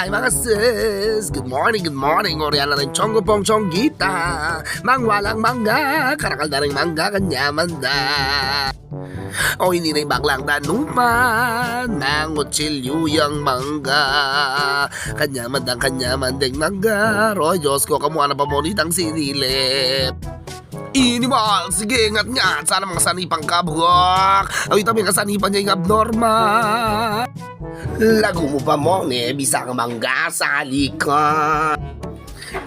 Hi mga sis! Good morning! Oriana rin chonggo pong chonggita. Mangwalang mangga, karakal na rin mangga, kanyamanda. O hindi na yung baklang tanupan, mangutsilyo yung mangga. Kanyamandang mangga. Roy, Diyos ko, kamuha na pamonitang sinilip. Inimal, sige, ingat. Sana mga sanipang kabuk. Awit kami kasanipan niya yung abnormal. Lago mo pa mo, bisa ka mangga sa halika.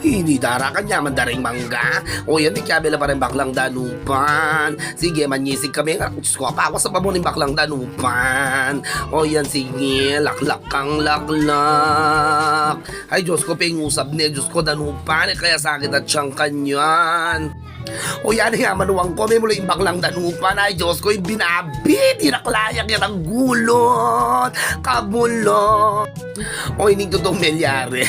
Hindi dara kanya mandaring mangga. O yan, di kabila pa rin baklang danupan. Sige, manyisig kami. Diyos ko, pa ako sa pamuning baklang danupan. O yan, sige, laklak kang laklak. Ay, Diyos ko, pingusap niya. Diyos ko, danupan. Kaya sakit at siyang kanyan. O yan nga, manuwang ko, may mula yung baklang danupan. Ay, Diyos ko, yung binabit, inaklayak yan ang gulot, kabulot. O hindi ko itong melyari.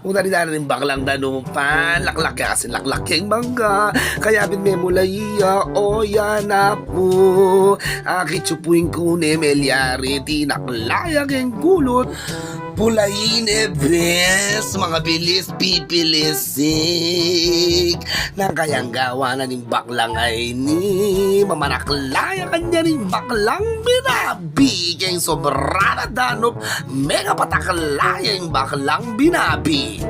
Kung narinig rin baklang danupan, laklak kasi laklak yung mangga. Kaya bin may mula iya, o yan na po. Akitsupuin ko ni melyari, tinaklayak yung gulot. Pulayin bes, mga bilis pipilisik. Nang kayang gawa na ng baklang ay ni mamanaklaya kanya ng baklang binabi. Kaya sobrang danop, mega pataklaya yung baklang binabi.